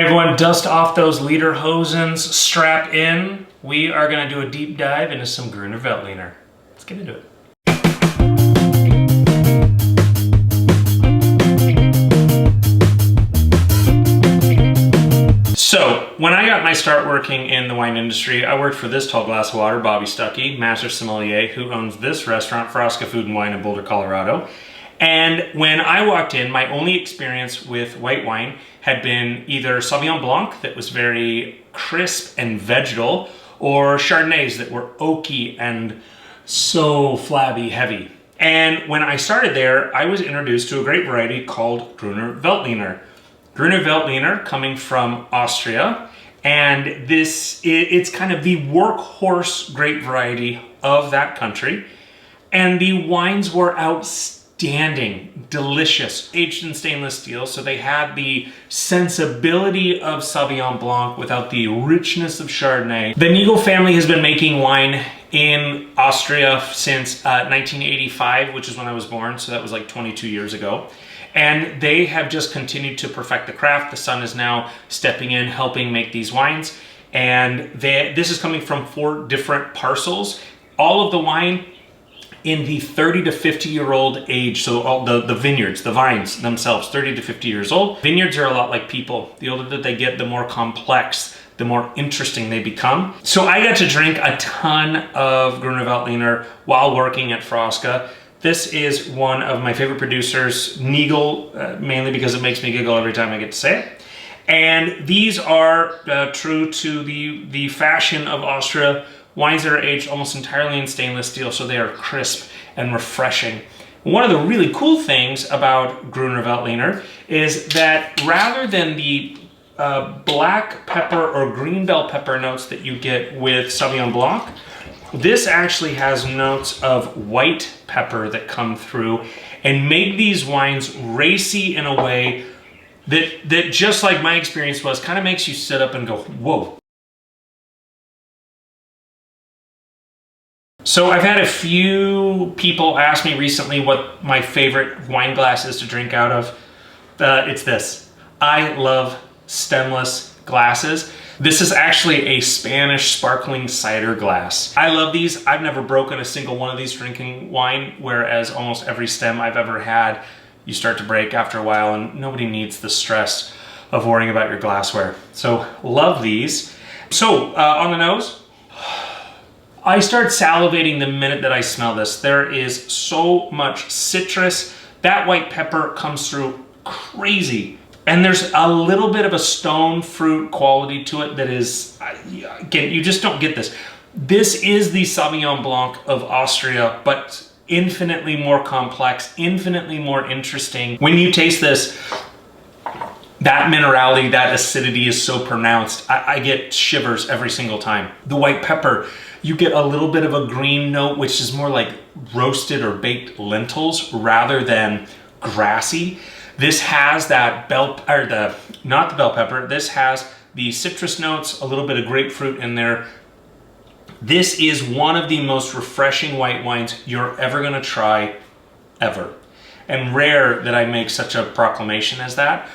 right, everyone, dust off those lederhosens, strap in. We are gonna do a deep dive into some Grüner Veltliner. Let's get into it. So, when I got my start working in the wine industry, I worked for this tall glass of water, Bobby Stuckey, master sommelier, who owns this restaurant, Frosca Food and Wine in Boulder, Colorado. And when I walked in, my only experience with white wine had been either Sauvignon Blanc that was very crisp and vegetal, or Chardonnays that were oaky and so flabby heavy. And when I started there, I was introduced to a grape variety called Grüner Veltliner. Grüner Veltliner coming from Austria, and it's kind of the workhorse grape variety of that country. And the wines were outstanding, delicious, aged in stainless steel, so they had the sensibility of Sauvignon Blanc without the richness of Chardonnay. The Nigl family has been making wine in Austria since 1985, which is when I was born, so that was like 22 years ago. And they have just continued to perfect the craft. The son is now stepping in, helping make these wines. And this is coming from 4 different parcels. All of the wine in the 30 to 50 year old age. So all the vineyards, the vines themselves, 30 to 50 years old. Vineyards are a lot like people. The older that they get, the more complex, the more interesting they become. So I got to drink a ton of Grüner Veltliner while working at Frosca. This is one of my favorite producers, Nigl, mainly because it makes me giggle every time I get to say it. And these are true to the fashion of Austria, wines that are aged almost entirely in stainless steel, so they are crisp and refreshing. One of the really cool things about Grüner Veltliner is that rather than the black pepper or green bell pepper notes that you get with Sauvignon Blanc, this actually has notes of white pepper that come through and make these wines racy in a way that just like my experience was, kind of makes you sit up and go, whoa. So I've had a few people ask me recently what my favorite wine glass is to drink out of. It's this. I love stemless glasses. This is actually a Spanish sparkling cider glass. I love these. I've never broken a single one of these drinking wine, whereas almost every stem I've ever had, you start to break after a while, and nobody needs the stress of worrying about your glassware. So love these. So on the nose, I start salivating the minute that I smell this. There is so much citrus. That white pepper comes through crazy. And there's a little bit of a stone fruit quality to it that is, again, you just don't get this. This is the Sauvignon Blanc of Austria, but infinitely more complex, infinitely more interesting. When you taste this, that minerality, that acidity is so pronounced. I get shivers every single time. The white pepper, you get a little bit of a green note, which is more like roasted or baked lentils rather than grassy. This has that not the bell pepper, this has the citrus notes, a little bit of grapefruit in there. This is one of the most refreshing white wines you're ever gonna try, ever. And rare that I make such a proclamation as that.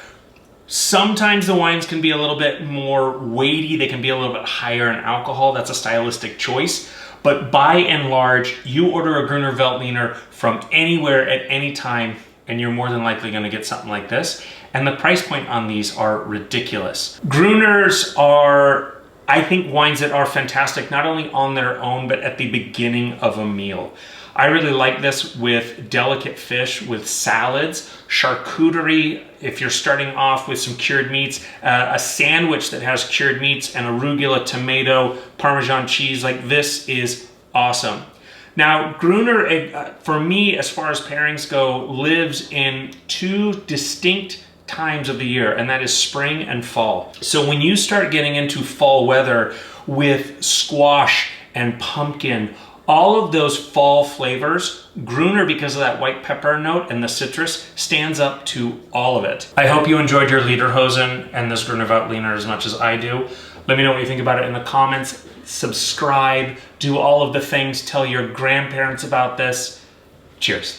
Sometimes the wines can be a little bit more weighty, they can be a little bit higher in alcohol, that's a stylistic choice. But by and large, you order a Grüner Veltliner from anywhere at any time, and you're more than likely gonna get something like this. And the price point on these are ridiculous. Grüners are, I think, wines that are fantastic, not only on their own, but at the beginning of a meal. I really like this with delicate fish, with salads, charcuterie, if you're starting off with some cured meats, a sandwich that has cured meats and arugula, tomato, Parmesan cheese, like this is awesome. Now, Grüner, for me, as far as pairings go, lives in 2 distinct times of the year, and that is spring and fall. So when you start getting into fall weather with squash and pumpkin, all of those fall flavors, Grüner, because of that white pepper note and the citrus, stands up to all of it. I hope you enjoyed your Lederhosen and this Grüner Veltliner as much as I do. Let me know what you think about it in the comments. Subscribe, do all of the things, tell your grandparents about this. Cheers.